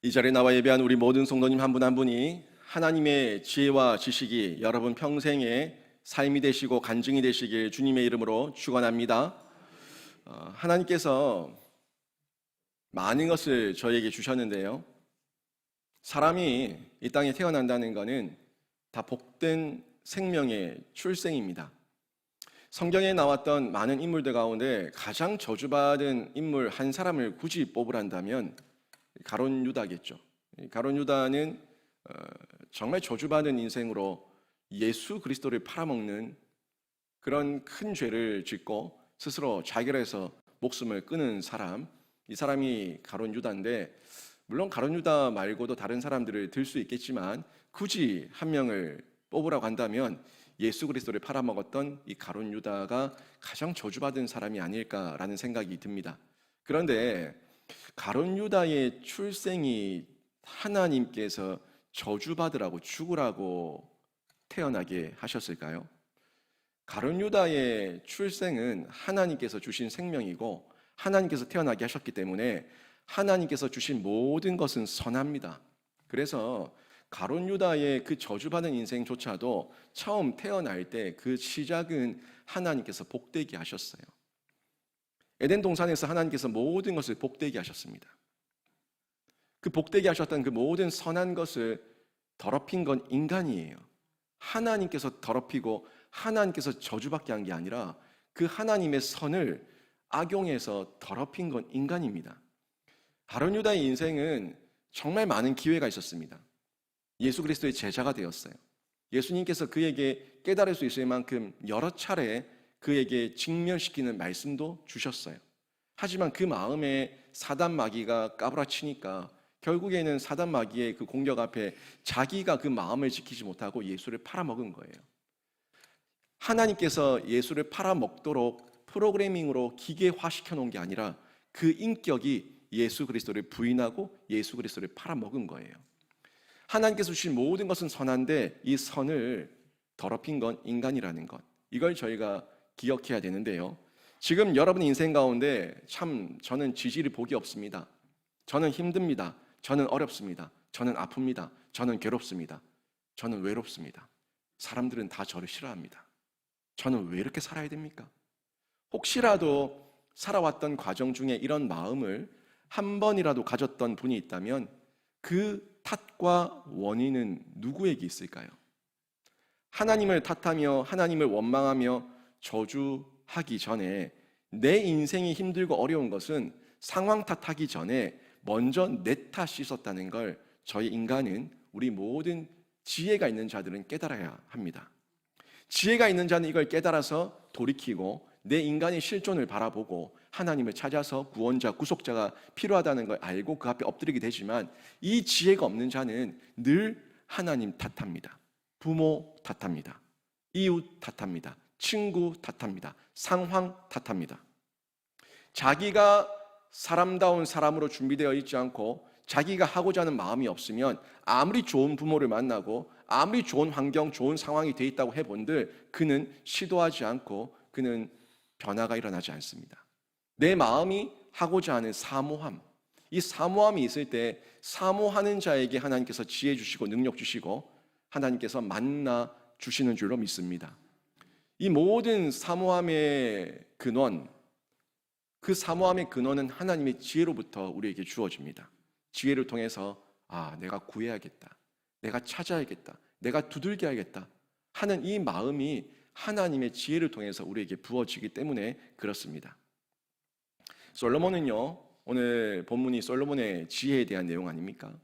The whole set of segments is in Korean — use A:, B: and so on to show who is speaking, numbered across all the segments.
A: 이 자리에 나와 예배한 우리 모든 성도님 한 분 한 분이 하나님의 지혜와 지식이 여러분 평생의 삶이 되시고 간증이 되시길 주님의 이름으로 축원합니다. 하나님께서 많은 것을 저에게 주셨는데요. 사람이 이 땅에 태어난다는 것은 다 복된 생명의 출생입니다. 성경에 나왔던 많은 인물들 가운데 가장 저주받은 인물 한 사람을 굳이 뽑으란다면 가룟 유다겠죠. 가룟 유다는 정말 저주받은 인생으로 예수 그리스도를 팔아먹는 그런 큰 죄를 짓고 스스로 자결해서 목숨을 끊은 사람, 이 사람이 가룟 유다인데, 물론 가룟 유다 말고도 다른 사람들을 들 수 있겠지만 굳이 한 명을 뽑으라고 한다면 예수 그리스도를 팔아먹었던 이 가룟 유다가 가장 저주받은 사람이 아닐까라는 생각이 듭니다. 그런데 가룟 유다의 출생이 하나님께서 저주받으라고 죽으라고 태어나게 하셨을까요? 가룟 유다의 출생은 하나님께서 주신 생명이고 하나님께서 태어나게 하셨기 때문에 하나님께서 주신 모든 것은 선합니다. 그래서 가룟 유다의 그 저주받은 인생조차도 처음 태어날 때 그 시작은 하나님께서 복되게 하셨어요. 에덴 동산에서 하나님께서 모든 것을 복되게 하셨습니다. 그 복되게 하셨던 그 모든 선한 것을 더럽힌 건 인간이에요. 하나님께서 더럽히고 하나님께서 저주받게 한 게 아니라 그 하나님의 선을 악용해서 더럽힌 건 인간입니다. 가룟 유다의 인생은 정말 많은 기회가 있었습니다. 예수 그리스도의 제자가 되었어요. 예수님께서 그에게 깨달을 수 있을 만큼 여러 차례 그에게 직면시키는 말씀도 주셨어요. 하지만 그 마음에 사단 마귀가 까부라치니까 결국에는 사단 마귀의 그 공격 앞에 자기가 그 마음을 지키지 못하고 예수를 팔아먹은 거예요. 하나님께서 예수를 팔아먹도록 프로그래밍으로 기계화시켜 놓은 게 아니라 그 인격이 예수 그리스도를 부인하고 예수 그리스도를 팔아먹은 거예요. 하나님께서 주신 모든 것은 선한데 이 선을 더럽힌 건 인간이라는 것, 이걸 저희가 기억해야 되는데요. 지금 여러분 인생 가운데 참 저는 지지를 복이 없습니다. 저는 힘듭니다. 저는 어렵습니다. 저는 아픕니다. 저는 괴롭습니다. 저는 외롭습니다. 사람들은 다 저를 싫어합니다. 저는 왜 이렇게 살아야 됩니까? 혹시라도 살아왔던 과정 중에 이런 마음을 한 번이라도 가졌던 분이 있다면 그 탓과 원인은 누구에게 있을까요? 하나님을 탓하며 하나님을 원망하며 저주하기 전에 내 인생이 힘들고 어려운 것은 상황 탓하기 전에 먼저 내 탓이 있었다는 걸 저희 인간은, 우리 모든 지혜가 있는 자들은 깨달아야 합니다. 지혜가 있는 자는 이걸 깨달아서 돌이키고 내 인간의 실존을 바라보고 하나님을 찾아서 구원자, 구속자가 필요하다는 걸 알고 그 앞에 엎드리게 되지만, 이 지혜가 없는 자는 늘 하나님 탓합니다. 부모 탓합니다. 이웃 탓합니다. 친구 탓합니다. 상황 탓합니다. 자기가 사람다운 사람으로 준비되어 있지 않고 자기가 하고자 하는 마음이 없으면 아무리 좋은 부모를 만나고 아무리 좋은 환경, 좋은 상황이 돼 있다고 해본들 그는 시도하지 않고 그는 변화가 일어나지 않습니다. 내 마음이 하고자 하는 사모함, 이 사모함이 있을 때 사모하는 자에게 하나님께서 지혜 주시고 능력 주시고 하나님께서 만나 주시는 줄로 믿습니다. 이 모든 사모함의 근원, 그 사모함의 근원은 하나님의 지혜로부터 우리에게 주어집니다. 지혜를 통해서 내가 구해야겠다, 내가 찾아야겠다, 내가 두들겨야겠다 하는 이 마음이 하나님의 지혜를 통해서 우리에게 부어지기 때문에 그렇습니다. 솔로몬은요, 오늘 본문이 솔로몬의 지혜에 대한 내용 아닙니까?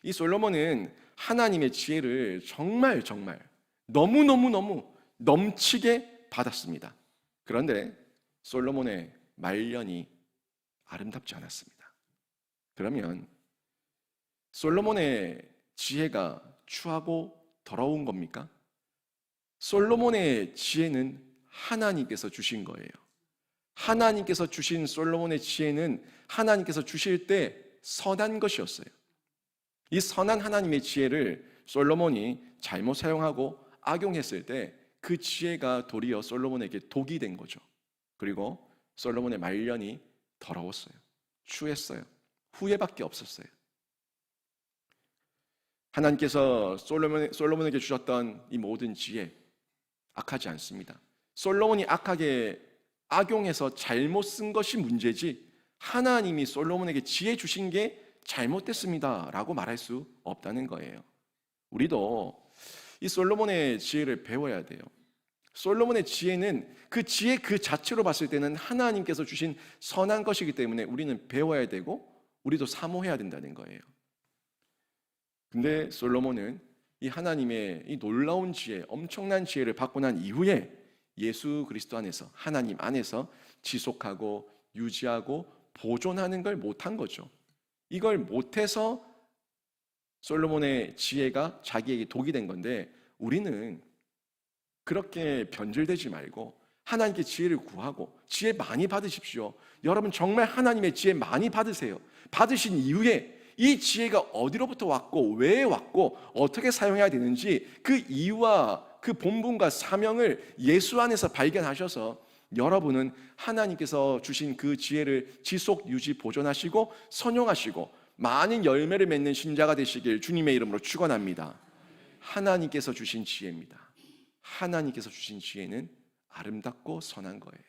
A: 이 솔로몬은 하나님의 지혜를 정말 너무 넘치게 받았습니다. 그런데 솔로몬의 말년이 아름답지 않았습니다. 그러면 솔로몬의 지혜가 추하고 더러운 겁니까? 솔로몬의 지혜는 하나님께서 주신 거예요. 하나님께서 주신 솔로몬의 지혜는 하나님께서 주실 때 선한 것이었어요. 이 선한 하나님의 지혜를 솔로몬이 잘못 사용하고 악용했을 때 그 지혜가 도리어 솔로몬에게 독이 된 거죠. 그리고 솔로몬의 말년이 더러웠어요. 추했어요. 후회밖에 없었어요. 하나님께서 솔로몬에게 주셨던 이 모든 지혜 악하지 않습니다. 솔로몬이 악용해서 잘못 쓴 것이 문제지 하나님이 솔로몬에게 지혜 주신 게 잘못됐습니다 라고 말할 수 없다는 거예요. 우리도 이 솔로몬의 지혜를 배워야 돼요. 솔로몬의 지혜는 그 지혜 그 자체로 봤을 때는 하나님께서 주신 선한 것이기 때문에 우리는 배워야 되고 우리도 사모해야 된다는 거예요. 근데 솔로몬은 이 하나님의 이 놀라운 지혜, 엄청난 지혜를 받고 난 이후에 예수 그리스도 안에서, 하나님 안에서 지속하고 유지하고 보존하는 걸 못한 거죠. 이걸 못해서 솔로몬의 지혜가 자기에게 독이 된 건데, 우리는 그렇게 변질되지 말고 하나님께 지혜를 구하고 지혜 많이 받으십시오. 여러분 정말 하나님의 지혜 많이 받으세요. 받으신 이후에 이 지혜가 어디로부터 왔고 왜 왔고 어떻게 사용해야 되는지 그 이유와 그 본분과 사명을 예수 안에서 발견하셔서 여러분은 하나님께서 주신 그 지혜를 지속 유지 보존하시고 선용하시고 많은 열매를 맺는 신자가 되시길 주님의 이름으로 축원합니다. 하나님께서 주신 지혜입니다. 하나님께서 주신 지혜는 아름답고 선한 거예요.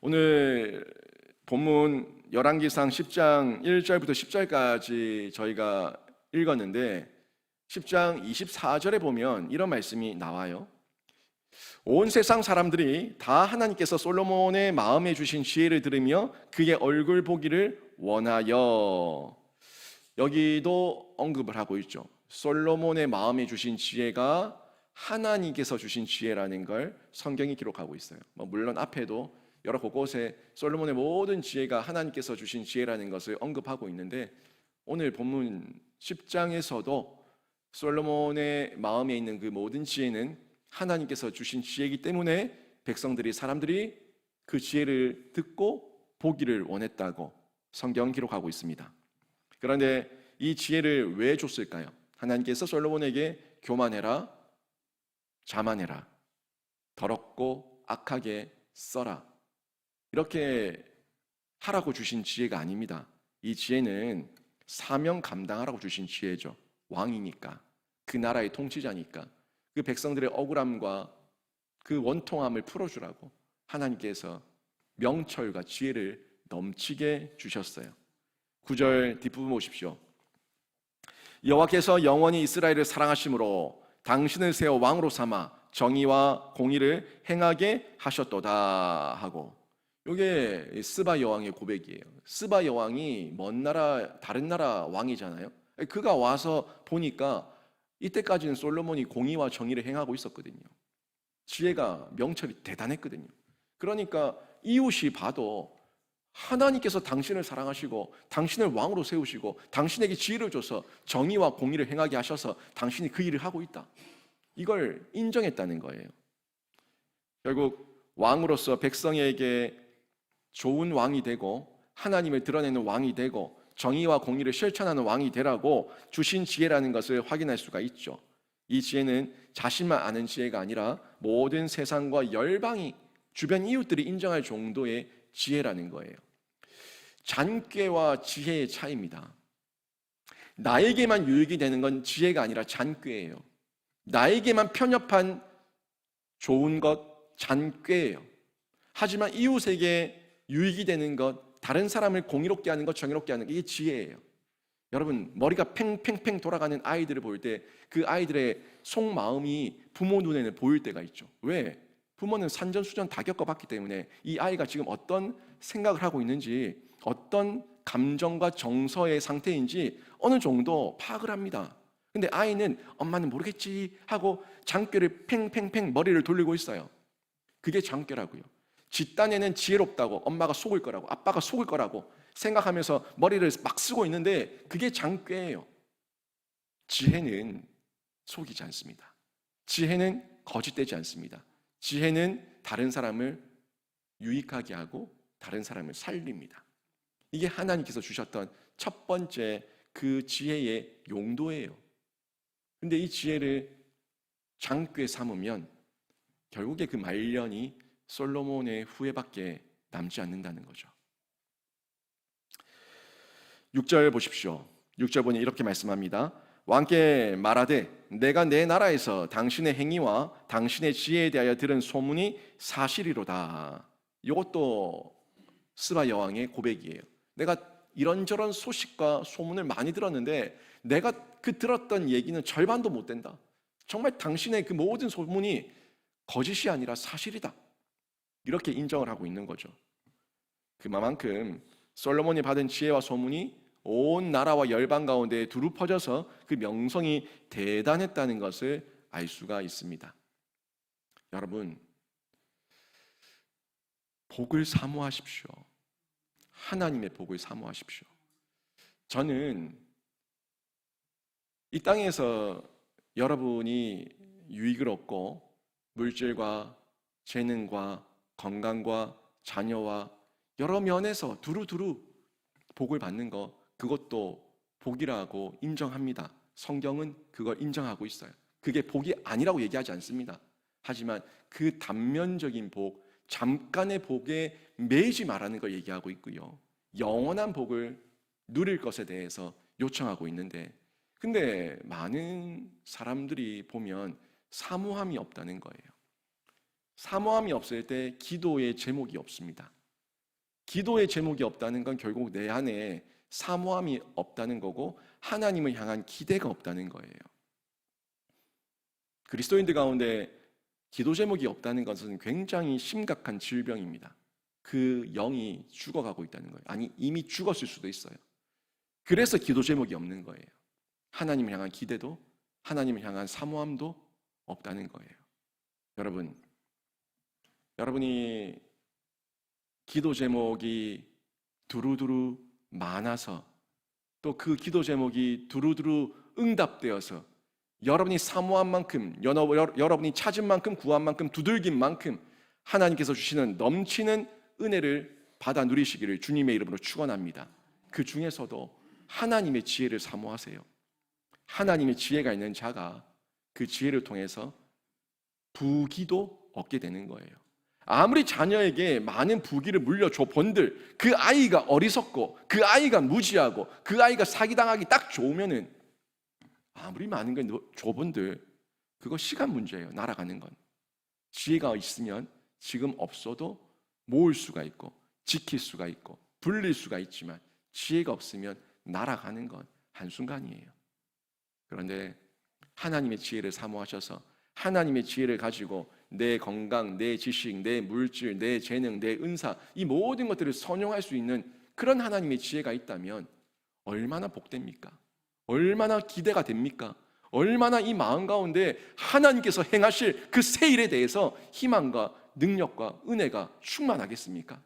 A: 오늘 본문 열왕기상 10장 1절부터 10절까지 저희가 읽었는데 10장 24절에 보면 이런 말씀이 나와요. 온 세상 사람들이 다 하나님께서 솔로몬의 마음에 주신 지혜를 들으며 그의 얼굴 보기를 원하여, 여기도 언급을 하고 있죠. 솔로몬의 마음에 주신 지혜가 하나님께서 주신 지혜라는 걸 성경이 기록하고 있어요. 물론 앞에도 여러 곳곳에 솔로몬의 모든 지혜가 하나님께서 주신 지혜라는 것을 언급하고 있는데 오늘 본문 10장에서도 솔로몬의 마음에 있는 그 모든 지혜는 하나님께서 주신 지혜이기 때문에 백성들이, 사람들이 그 지혜를 듣고 보기를 원했다고 성경 기록하고 있습니다. 그런데 이 지혜를 왜 줬을까요? 하나님께서 솔로몬에게 교만해라, 자만해라, 더럽고 악하게 써라, 이렇게 하라고 주신 지혜가 아닙니다. 이 지혜는 사명 감당하라고 주신 지혜죠. 왕이니까, 그 나라의 통치자니까 그 백성들의 억울함과 그 원통함을 풀어주라고 하나님께서 명철과 지혜를 넘치게 주셨어요. 9절 뒷부분 보십시오. 여호와께서 영원히 이스라엘을 사랑하심으로 당신을 세워 왕으로 삼아 정의와 공의를 행하게 하셨도다 하고, 이게 스바 여왕의 고백이에요. 스바 여왕이 먼 나라, 다른 나라 왕이잖아요. 그가 와서 보니까 이때까지는 솔로몬이 공의와 정의를 행하고 있었거든요. 지혜가, 명철이 대단했거든요. 그러니까 이웃이 봐도 하나님께서 당신을 사랑하시고 당신을 왕으로 세우시고 당신에게 지혜를 줘서 정의와 공의를 행하게 하셔서 당신이 그 일을 하고 있다, 이걸 인정했다는 거예요. 결국 왕으로서 백성에게 좋은 왕이 되고 하나님을 드러내는 왕이 되고 정의와 공의를 실천하는 왕이 되라고 주신 지혜라는 것을 확인할 수가 있죠. 이 지혜는 자신만 아는 지혜가 아니라 모든 세상과 열방이, 주변 이웃들이 인정할 정도의 지혜라는 거예요. 잔꾀와 지혜의 차이입니다. 나에게만 유익이 되는 건 지혜가 아니라 잔꾀예요. 나에게만 편협한 좋은 것, 잔꾀예요. 하지만 이웃에게 유익이 되는 것, 다른 사람을 공의롭게 하는 것, 정의롭게 하는 것, 이게 지혜예요. 여러분, 머리가 팽팽팽 돌아가는 아이들을 볼 때 그 아이들의 속마음이 부모 눈에는 보일 때가 있죠. 왜? 부모는 산전수전 다 겪어봤기 때문에 이 아이가 지금 어떤 생각을 하고 있는지, 어떤 감정과 정서의 상태인지 어느 정도 파악을 합니다. 근데 아이는 엄마는 모르겠지 하고 장꾀를 팽팽팽 머리를 돌리고 있어요. 그게 장꾀라고요. 뒷단에는 지혜롭다고, 엄마가 속을 거라고, 아빠가 속을 거라고 생각하면서 머리를 막 쓰고 있는데 그게 장꾀예요. 지혜는 속이지 않습니다. 지혜는 거짓되지 않습니다. 지혜는 다른 사람을 유익하게 하고 다른 사람을 살립니다. 이게 하나님께서 주셨던 첫 번째 그 지혜의 용도예요. 근데 이 지혜를 장꾀 삼으면 결국에 그 말년이 솔로몬의 후예밖에 남지 않는다는 거죠. 6절 보십시오. 6절 보니 이렇게 말씀합니다. 왕께 말하되 내가 내 나라에서 당신의 행위와 당신의 지혜에 대하여 들은 소문이 사실이로다. 이것도 스바 여왕의 고백이에요. 내가 이런저런 소식과 소문을 많이 들었는데 내가 그 들었던 얘기는 절반도 못 된다. 정말 당신의 그 모든 소문이 거짓이 아니라 사실이다. 이렇게 인정을 하고 있는 거죠. 그만큼 솔로몬이 받은 지혜와 소문이 온 나라와 열방 가운데 두루 퍼져서 그 명성이 대단했다는 것을 알 수가 있습니다. 여러분, 복을 사모하십시오. 하나님의 복을 사모하십시오. 저는 이 땅에서 여러분이 유익을 얻고 물질과 재능과 건강과 자녀와 여러 면에서 두루두루 복을 받는 것, 그것도 복이라고 인정합니다. 성경은 그걸 인정하고 있어요. 그게 복이 아니라고 얘기하지 않습니다. 하지만 그 단면적인 복, 잠깐의 복에 매이지 말라는 걸 얘기하고 있고요. 영원한 복을 누릴 것에 대해서 요청하고 있는데, 근데 많은 사람들이 보면 사모함이 없다는 거예요. 사모함이 없을 때 기도의 제목이 없습니다. 기도의 제목이 없다는 건 결국 내 안에 사모함이 없다는 거고 하나님을 향한 기대가 없다는 거예요. 그리스도인들 가운데 기도 제목이 없다는 것은 굉장히 심각한 질병입니다. 그 영이 죽어가고 있다는 거예요. 아니, 이미 죽었을 수도 있어요. 그래서 기도 제목이 없는 거예요. 하나님을 향한 기대도, 하나님을 향한 사모함도 없다는 거예요. 여러분이 기도 제목이 두루두루 많아서 또 그 기도 제목이 두루두루 응답되어서 여러분이 사모한 만큼, 여러분이 찾은 만큼, 구한 만큼, 두들긴 만큼 하나님께서 주시는 넘치는 은혜를 받아 누리시기를 주님의 이름으로 축원합니다. 그 중에서도 하나님의 지혜를 사모하세요. 하나님의 지혜가 있는 자가 그 지혜를 통해서 부귀도 얻게 되는 거예요. 아무리 자녀에게 많은 부귀를 물려줘 본들, 그 아이가 어리석고 그 아이가 무지하고 그 아이가 사기당하기 딱 좋으면은 아무리 많은 걸 줘본들 그거 시간 문제예요. 날아가는 건. 지혜가 있으면 지금 없어도 모을 수가 있고 지킬 수가 있고 불릴 수가 있지만 지혜가 없으면 날아가는 건 한순간이에요. 그런데 하나님의 지혜를 사모하셔서 하나님의 지혜를 가지고 내 건강, 내 지식, 내 물질, 내 재능, 내 은사, 이 모든 것들을 선용할 수 있는 그런 하나님의 지혜가 있다면 얼마나 복됩니까? 얼마나 기대가 됩니까? 얼마나 이 마음 가운데 하나님께서 행하실 그 새 일에 대해서 희망과 능력과 은혜가 충만하겠습니까?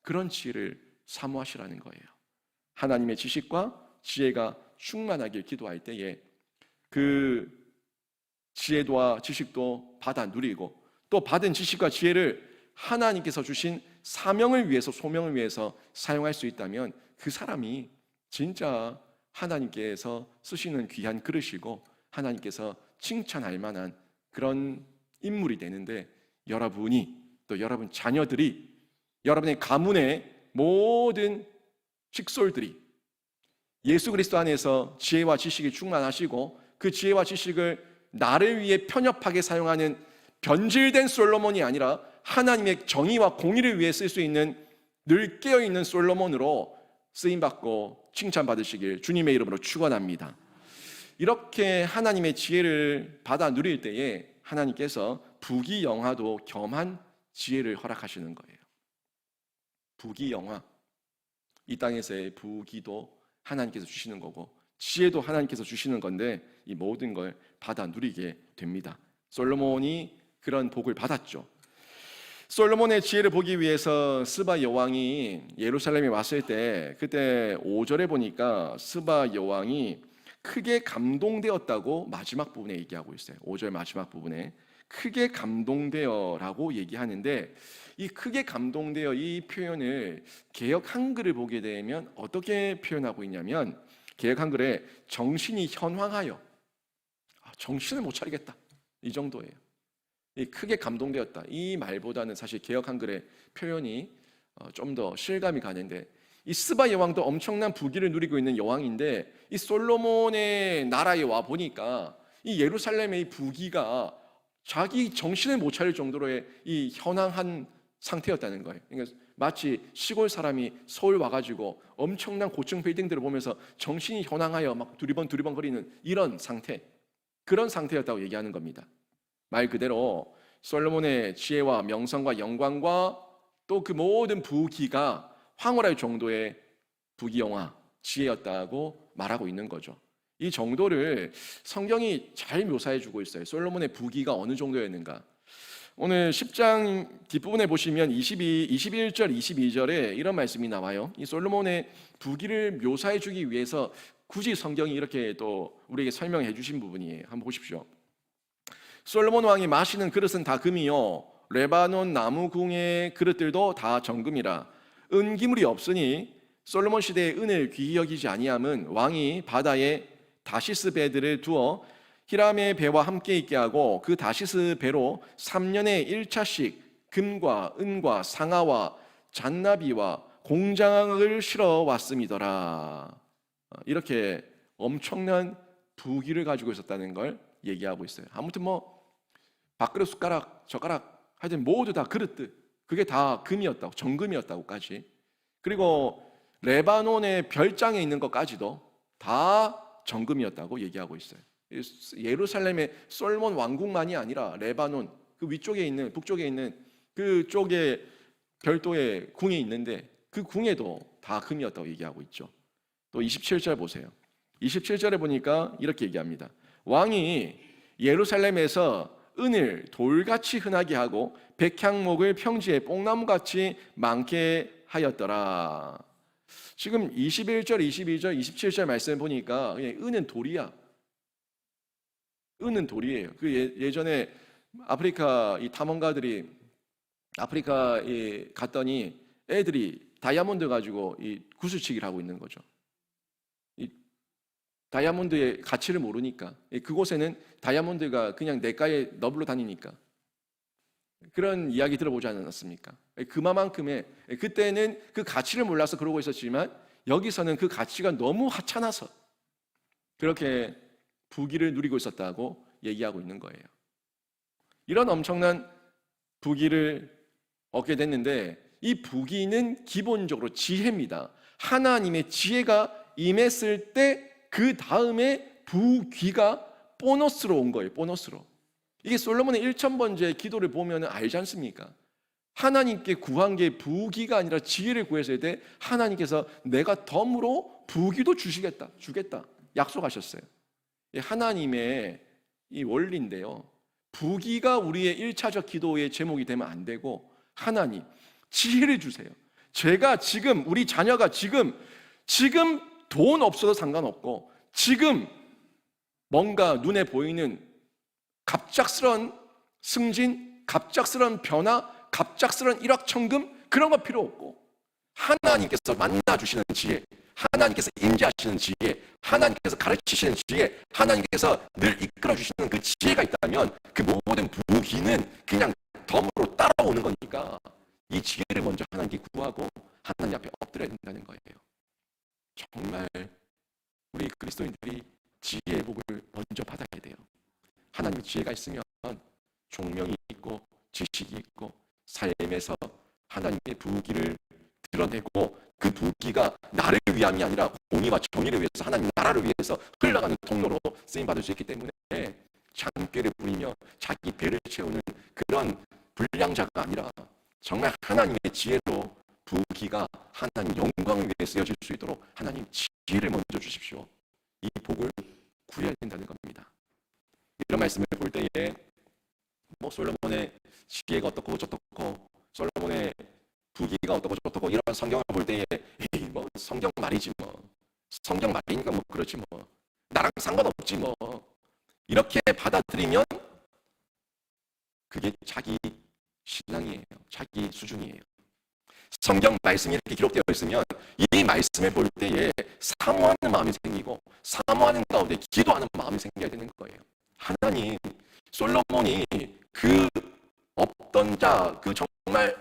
A: 그런 지혜를 사모하시라는 거예요. 하나님의 지식과 지혜가 충만하길 기도할 때에 그 지혜도와 지식도 받아 누리고 또 받은 지식과 지혜를 하나님께서 주신 사명을 위해서, 소명을 위해서 사용할 수 있다면 그 사람이 진짜 하나님께서 쓰시는 귀한 그릇이고 하나님께서 칭찬할 만한 그런 인물이 되는데, 여러분이 또 여러분 자녀들이, 여러분의 가문의 모든 식솔들이 예수 그리스도 안에서 지혜와 지식이 충만하시고 그 지혜와 지식을 나를 위해 편협하게 사용하는 변질된 솔로몬이 아니라 하나님의 정의와 공의를 위해 쓸 수 있는 늘 깨어있는 솔로몬으로 쓰임받고 칭찬받으시길 주님의 이름으로 축원합니다. 이렇게 하나님의 지혜를 받아 누릴 때에 하나님께서 부귀영화도 겸한 지혜를 허락하시는 거예요. 부귀영화, 이 땅에서의 부귀도 하나님께서 주시는 거고 지혜도 하나님께서 주시는 건데 이 모든 걸 받아 누리게 됩니다. 솔로몬이 그런 복을 받았죠. 솔로몬의 지혜를 보기 위해서 스바 여왕이 예루살렘에 왔을 때 그때 5절에 보니까 스바 여왕이 크게 감동되었다고 마지막 부분에 얘기하고 있어요. 5절 마지막 부분에 크게 감동되어라고 얘기하는데, 이 크게 감동되어 이 표현을 개역 한글을 보게 되면 어떻게 표현하고 있냐면, 개역 한글에 정신이 현황하여, 정신을 못 차리겠다, 이 정도예요. 이 크게 감동되었다, 이 말보다는 사실 개역 한글의 표현이 좀 더 실감이 가는데, 이 스바 여왕도 엄청난 부귀를 누리고 있는 여왕인데 이 솔로몬의 나라에 와 보니까 이 예루살렘의 이 부귀가 자기 정신을 못 차릴 정도로의 이 현황한 상태였다는 거예요. 그러니까 마치 시골 사람이 서울 와가지고 엄청난 고층 빌딩들을 보면서 정신이 현황하여 막 두리번 거리는 이런 상태, 그런 상태였다고 얘기하는 겁니다. 말 그대로 솔로몬의 지혜와 명성과 영광과 또 그 모든 부귀가 황홀할 정도의 부귀영화, 지혜였다고 말하고 있는 거죠. 이 정도를 성경이 잘 묘사해 주고 있어요. 솔로몬의 부귀가 어느 정도였는가. 오늘 10장 뒷부분에 보시면 21절, 22절에 이런 말씀이 나와요. 이 솔로몬의 부귀를 묘사해 주기 위해서 굳이 성경이 이렇게 또 우리에게 설명해 주신 부분이에요. 한번 보십시오. 솔로몬 왕이 마시는 그릇은 다 금이요 레바논 나무 궁의 그릇들도 다 정금이라. 은기물이 없으니 솔로몬 시대의 은을 귀히 여기지 아니함은 왕이 바다에 다시스 배들을 두어 히람의 배와 함께 있게 하고 그 다시스 배로 3년에 1차씩 금과 은과 상아와 잔나비와 공장을 실어 왔음이더라. 이렇게 엄청난 부귀를 가지고 있었다는 걸 얘기하고 있어요. 아무튼 뭐 밥그릇, 숟가락, 젓가락 하여튼 모두 다 그릇들, 그게 다 금이었다고, 정금이었다고까지. 그리고 레바논의 별장에 있는 것까지도 다 정금이었다고 얘기하고 있어요. 예루살렘의 솔몬 왕궁만이 아니라 레바논 그 위쪽에 있는, 북쪽에 있는 그쪽에 별도의 궁이 있는데 그 궁에도 다 금이었다고 얘기하고 있죠. 또 27절 보세요. 27절에 보니까 이렇게 얘기합니다. 왕이 예루살렘에서 은을 돌같이 흔하게 하고 백향목을 평지에 뽕나무같이 많게 하였더라. 지금 21절, 22절, 27절 말씀 보니까 은은 돌이야. 은은 돌이에요. 그 예전에 아프리카 이 탐험가들이 아프리카에 갔더니 애들이 다이아몬드 가지고 이 구슬치기를 하고 있는 거죠. 이 다이아몬드의 가치를 모르니까, 그곳에는 다이아몬드가 그냥 냇가에 너블로 다니니까 그런 이야기 들어보지 않았습니까? 그만큼의 그때는 그 가치를 몰라서 그러고 있었지만 여기서는 그 가치가 너무 하찮아서 그렇게 부귀를 누리고 있었다고 얘기하고 있는 거예요. 이런 엄청난 부귀를 얻게 됐는데 이 부귀는 기본적으로 지혜입니다. 하나님의 지혜가 임했을 때 그 다음에 부귀가 보너스로 온 거예요. 보너스로. 이게 솔로몬의 1000번째 기도를 보면 알지 않습니까? 하나님께 구한 게 부귀가 아니라 지혜를 구했을 때 하나님께서 내가 덤으로 부귀도 주겠다 약속하셨어요. 하나님의 이 원리인데요, 부귀가 우리의 1차적 기도의 제목이 되면 안 되고 하나님 지혜를 주세요. 제가 지금 우리 자녀가 지금 돈 없어도 상관없고 지금 뭔가 눈에 보이는 갑작스런 승진, 갑작스런 변화, 갑작스런 일확천금 그런 거 필요 없고 하나님께서 만나주시는 지혜, 하나님께서 인지하시는 지혜, 하나님께서 가르치시는 지혜, 하나님께서 늘 이끌어주시는 그 지혜가 있다면 그 모든 부귀는 그냥 덤으로 따라오는 거니까 이 지혜를 먼저 하나님께 구하고 하나님 앞에 엎드려야 된다는 거예요. 정말 우리 그리스도인들이 지혜의 복을 먼저 받아야 돼요. 하나님의 지혜가 있으면 총명이 있고 지식이 있고 삶에서 하나님의 부귀를 드러내고 그 부귀가 나를 위함이 아니라 공의와 정의를 위해서 하나님 나라를 위해서 흘러가는 통로로 쓰임받을 수 있기 때문에 장꾀를 부리며 자기 배를 채우는 그런 불량자가 아니라 정말 하나님의 지혜로 부귀가 하나님 영광을 위해 쓰여질 수 있도록 하나님 지혜를 먼저 주십시오. 이 복을 구해야 된다는 겁니다. 이런 말씀을 볼 때에 뭐 솔로몬의 지혜가 어떻고 저떻고 솔로몬의 부귀가 어떻고 저떻고 이런 성경을 볼 때에 뭐 성경 말이지 뭐 성경 말이니까 뭐 그렇지 뭐 나랑 상관없지 뭐 이렇게 받아들이면 그게 자기 신앙이에요. 자기 수준이에요. 성경 말씀이 이렇게 기록되어 있으면 이 말씀을 볼 때에 사모하는 마음이 생기고 사모하는 가운데 기도하는 마음이 생겨야 되는 거예요. 하나님, 솔로몬이 그 없던 자, 그 정말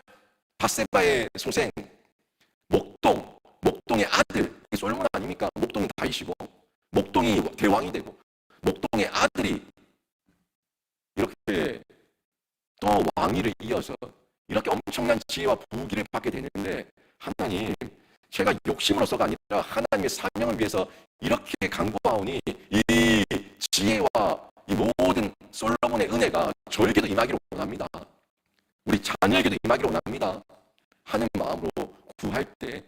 A: 밧세바의 소생, 목동 목동의 아들 솔로몬 아닙니까? 목동이 다윗이고 목동이 대왕이 되고 목동의 아들이 이렇게 또 왕위를 이어서 이렇게 엄청난 지혜와 부귀를 받게 되는데, 하나님, 제가 욕심으로서가 아니라 하나님의 사명을 위해서 이렇게 간구하오니 이 지혜와 이 모든 솔로몬의 은혜가 저에게도 임하기를 원합니다. 우리 자녀에게도 임하기를 원합니다 하는 마음으로 구할 때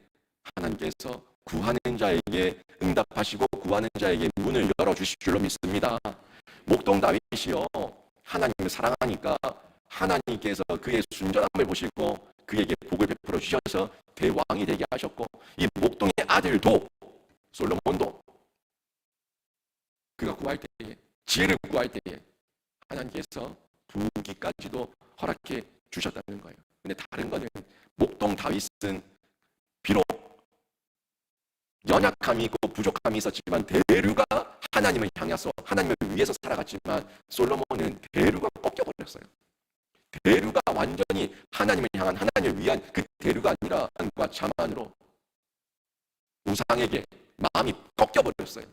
A: 하나님께서 구하는 자에게 응답하시고 구하는 자에게 문을 열어주실 줄로 믿습니다. 목동 다윗이요, 하나님을 사랑하니까 하나님께서 그의 순전함을 보시고 그에게 복을 베풀어 주셔서 대왕이 되게 하셨고, 이 목동의 아들도 솔로몬도 그가 구할 때에, 지혜를 구할 때에 하나님께서 부귀까지도 허락해 주셨다는 거예요. 근데 다른 거는 목동 다윗은 비록 연약함이 있고 부족함이 있었지만 대류가 하나님을 향해서 하나님을 위해서 살아갔지만, 솔로몬은 대류가 꺾여버렸어요. 대류가 완전히 하나님을 향한, 하나님을 위한 그 대류가 아니라 한과 자만으로 우상에게 마음이 꺾여버렸어요.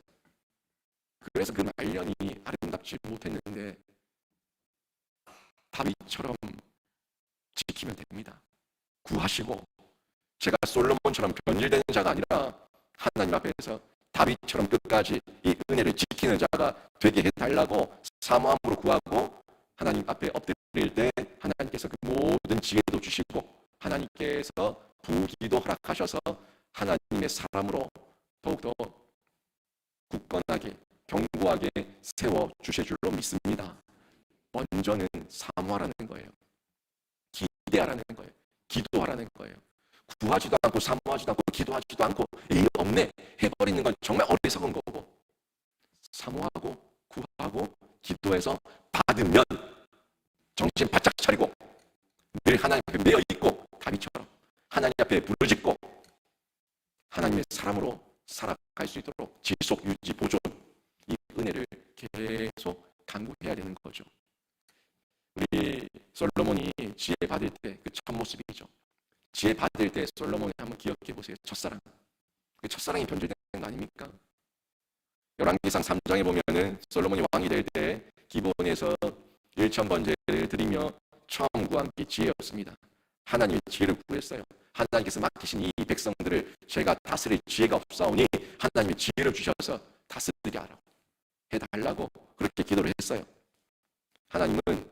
A: 그래서 그 말년이 아름답지 못했는데 다윗처럼 지키면 됩니다. 구하시고, 제가 솔로몬처럼 변질되는 자가 아니라 하나님 앞에서 다윗처럼 끝까지 이 은혜를 지키는 자가 되게 해달라고 사모함으로 구하고, 하나님 앞에 엎드릴 때 하나님께서 그 모든 지혜도 주시고 하나님께서 부귀도 허락하셔서 하나님의 사람으로 더욱더 굳건하게 견고하게 세워주실 줄로 믿습니다. 먼저는 사모하라는 거예요. 기대하라는 거예요. 기도하라는 거예요. 구하지도 않고 사모하지도 않고 기도하지도 않고 일 없네 해버리는 건 정말 어리석은 거고, 사모하고 구하고 기도해서 받으면 정신 바짝 차리고 늘 하나님 앞에 매여 있고 다윗처럼 하나님 앞에 부르짖고 하나님의 사람으로 살아갈 수 있도록 지속 유지 보존, 이 은혜를 계속 간구해야 되는 거죠. 우리 솔로몬이 지혜 받을 때 그 첫 모습이죠. 지혜 받을 때 솔로몬이 한번 기억해 보세요. 첫사랑. 그 첫사랑이 변질된 거 아닙니까? 열왕기상 3장에 보면은 솔로몬이 왕이 될 때 기본에서 1,000번제를 드리며 처음 구한 게 지혜였습니다. 하나님의 지혜를 구했어요. 하나님께서 맡기신 이 백성들을 제가 다스릴 지혜가 없사오니 하나님의 지혜를 주셔서 다스리게 하라고 해달라고 그렇게 기도를 했어요. 하나님은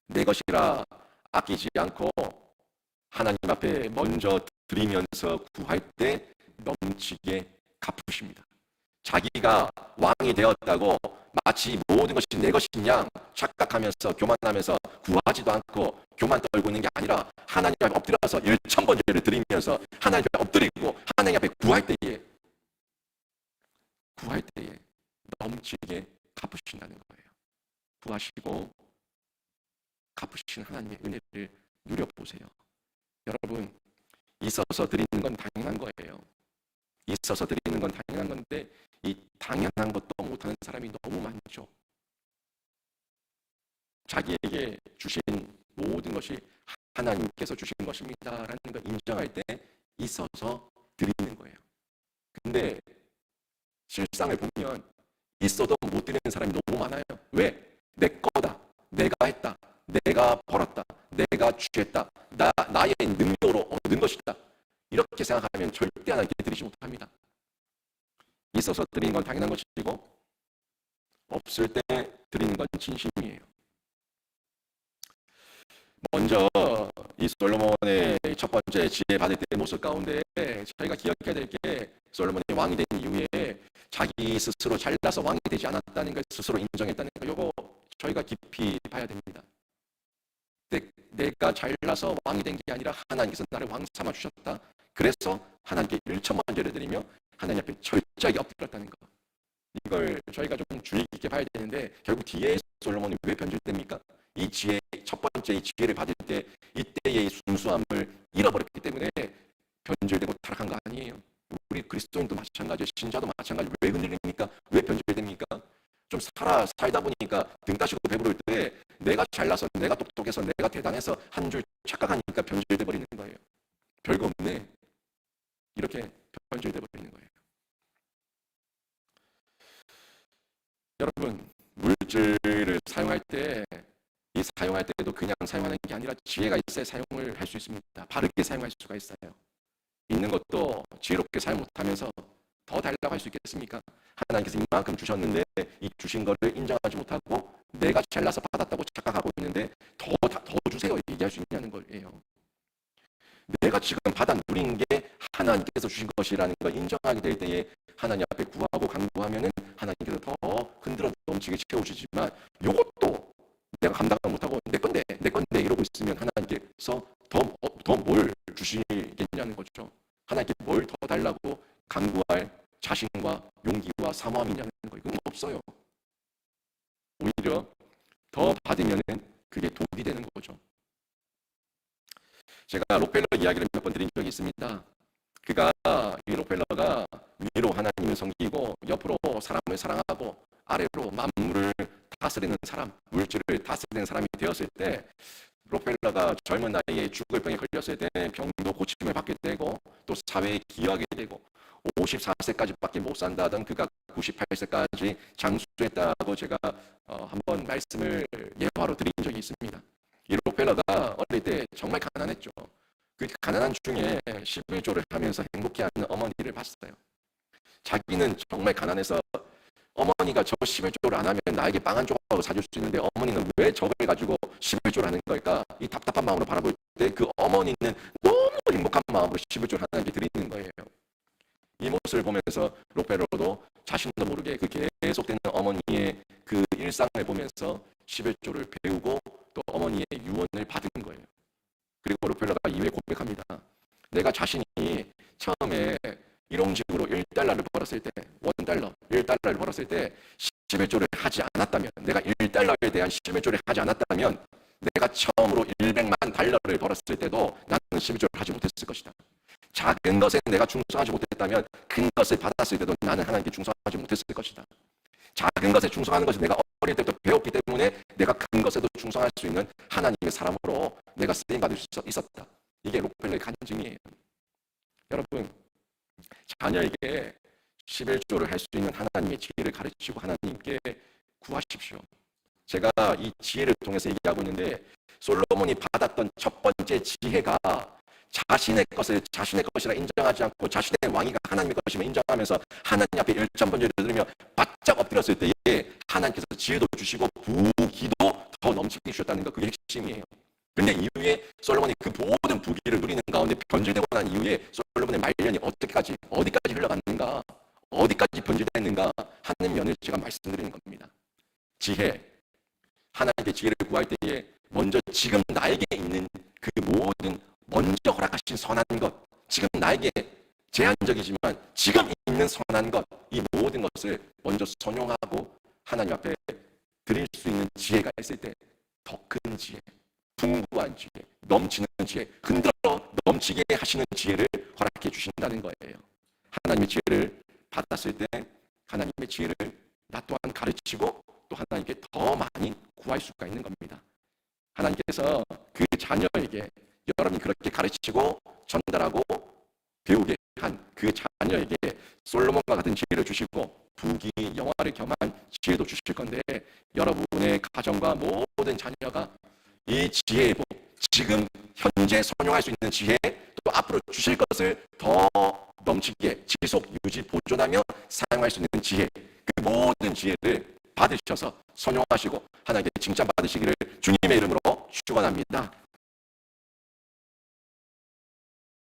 A: 내 것이라 아끼지 않고 하나님 앞에 먼저 드리면서 구할 때 넘치게 갚으십니다. 자기가 왕이 되었다고 마치 모든 것이 내 것인 양 착각하면서 교만하면서 구하지도 않고 교만 떨고 있는 게 아니라 하나님 앞에 엎드려서 1,000번제를 드리면서 하나님 앞에 엎드리고 하나님 앞에 구할 때에 넘치게 갚으신다는 거예요. 구하시고 갚으신 하나님의 은혜를 누려보세요. 여러분, 있어서 드리는 건 당연한 거예요. 있어서 드리는 건 당연한 건데 이 당연한 것도 못하는 사람이 너무 많죠. 자기에게 주신 모든 것이 하나님께서 주신 것입니다라는 걸 인정할 때 있어서 드리는 거예요. 근데 실상을 보면 있어도 못 드리는 사람이 너무 많아요. 왜? 내 거다, 내가 했다, 내가 벌었다, 내가 취했다, 나의 능력으로 얻은 것이다, 이렇게 생각하면 절대 하나님께 드리지 못합니다. 있어서 드리는 건 당연한 것이고 없을 때 드리는 건 진심이에요. 먼저 이 솔로몬의 첫 번째 지혜 받을 때의 모습 가운데 저희가 기억해야 될 게, 솔로몬이 왕이 된 이후에 자기 스스로 잘나서 왕이 되지 않았다는 걸 스스로 인정했다는 거, 이거 저희가 깊이 봐야 됩니다. 내가 잘나서 왕이 된 게 아니라 하나님께서 나를 왕 삼아 주셨다. 그래서 하나님께 1,000번제를 드리며 하나님 앞에 철저하게 엎드렸다는 거, 이걸 저희가 좀 주의 깊게 봐야 되는데, 결국 뒤에 솔로몬이 왜 변질됩니까? 이 지혜, 첫 번째 이 지혜를 받을 때 이때의 순수함을 잃어버렸기 때문에 변질되고 타락한 거 아니에요. 우리 그리스도인도 마찬가지예요. 신자도 마찬가지예요. 왜 흔들립니까? 왜 변질됩니까? 좀 살다 보니까 등 따시고 배부를 때 내가 잘나서, 내가 똑똑해서, 내가 대단해서 한 줄 착각하니까 변질돼 버리는 거예요. 별거 없네, 이렇게 변질돼 버리는 거예요. 여러분, 물질을 사용할 때 이 사용할 때도 그냥 사용하는 게 아니라 지혜가 있어야 사용을 할 수 있습니다. 바르게 사용할 수가 있어요. 있는 것도 지혜롭게 사용 못하면서 더 달라고 할 수 있겠습니까? 하나님께서 이만큼 주셨는데 이 주신 거를 인정하지 못하고 내가 잘나서 받았다고 착각하고 있는데 더 주세요 얘기할 수 있냐는 거예요. 내가 지금 받아 누린 게 하나님께서 주신 것이라는 걸 인정하게 될 때에 하나님 앞에 구하고 간구하면은 하나님께서 더 흔들어 넘치게 채워주시지만 이것도 내가 감당을 못하고 내 건데 이러고 있으면 하나님께서 더 뭘 주시겠냐는 거죠. 하나님께 뭘 더 달라고 간구할 자신과 용기와 사모함이냐는 거예요. 그건 없어요. 오히려 더 받으면은 그게 독이 되는 거죠. 제가 록펠러 이야기를 몇 번 드린 적이 있습니다. 이 록펠러가 위로 하나님을 섬기고 옆으로 사람을 사랑하고 아래로 만물을 다스리는 사람, 물질을 다스리는 사람이 되었을 때 록펠러가 젊은 나이에 죽을 병에 걸렸을 때 병도 고침을 받게 되고 또 사회에 기여하게 되고 54세까지밖에 못 산다던 그가 98세까지 장수했다고 제가 한번 말씀을 예화로 드린 적이 있습니다. 이 록펠러가 어릴 때 정말 가난했죠. 그 가난한 중에 11조를 하면서 행복해하는 어머니를 봤어요. 자기는 정말 가난해서 어머니가 저 11조를 안 하면 나에게 빵 한 조각을 사줄 수 있는데 어머니는 왜 저걸 가지고 11조를 하는 걸까? 이 답답한 마음으로 바라볼 때 그 어머니는 너무 행복한 마음으로 11조를 하나님께 드리는 거예요. 이 모습을 보면서 록펠러도 자신도 모르게 그 계속되는 어머니의 그 일상을 보면서 11조를 배우고 또 어머니의 유언을 받은 거예요. 그리고 록펠러가 이후에 고백합니다. 내가 자신이 처음에 일용직으로 1달러를 벌었을 때, 1달러를 벌었을 때 11조를 하지 않았다면, 내가 1달러에 대한 11조를 하지 않았다면 내가 처음으로 100만 달러를 벌었을 때도 나는 11조를 하지 못했을 것이다. 작은 것에 내가 충성하지 못했다면 큰 것을 받았을 때도 나는 하나님께 충성하지 못했을 것이다. 작은 것에 충성하는 것이 내가 어릴 때부터 배웠기 때문에 내가 큰 것에도 충성할 수 있는 하나님의 사람으로 내가 쓰임받을 수 있었다. 이게 록펠러의 간증이에요. 여러분, 자녀에게 11조를 할 수 있는 하나님의 지혜를 가르치고 하나님께 구하십시오. 제가 이 지혜를 통해서 얘기하고 있는데 솔로몬이 받았던 첫 번째 지혜가 자신의 것을 자신의 것이라 인정하지 않고 자신의 왕위가 하나님의 것임을 인정하면서 하나님 앞에 일천번제를 드리며 바짝 엎드렸을 때에 하나님께서 지혜도 주시고 부귀도 더 넘치게 주셨다는 것, 그게 핵심이에요. 그런데 이후에 솔로몬이 그 모든 부귀를 누리는 가운데 변질되고 난 이후에 솔로몬의 말년이 어디까지 흘러갔는가, 어디까지 변질됐는가 하는 면을 제가 말씀드리는 겁니다. 지혜, 하나님께 지혜를 구할 때에 먼저 지금 나에게 있는 그 모든 먼저 허락하신 선한 것, 지금 나에게 제한적이지만 지금 있는 선한 것, 이 모든 것을 먼저 선용하고 하나님 앞에 드릴 수 있는 지혜가 있을 때 더 큰 지혜, 풍부한 지혜, 넘치는 지혜, 흔들어 넘치게 하시는 지혜를 허락해 주신다는 거예요. 하나님의 지혜를 받았을 때 하나님의 지혜를 나 또한 가르치고 또 하나님께 더 많이 구할 수가 있는 겁니다. 하나님께서 그 자녀에게 여러분이 그렇게 가르치고 전달하고 배우게 한 그 자녀에게 솔로몬과 같은 지혜를 주시고 부귀 영화를 겸한 지혜도 주실 건데 여러분의 가정과 모든 자녀가 이 지혜의 복, 지금 현재 선용할 수 있는 지혜, 또 앞으로 주실 것을 더 넘치게 지속, 유지, 보존하며 사용할 수 있는 지혜, 그 모든 지혜를 받으셔서 선용하시고 하나님께 칭찬받으시기를 주님의 이름으로 축원합니다.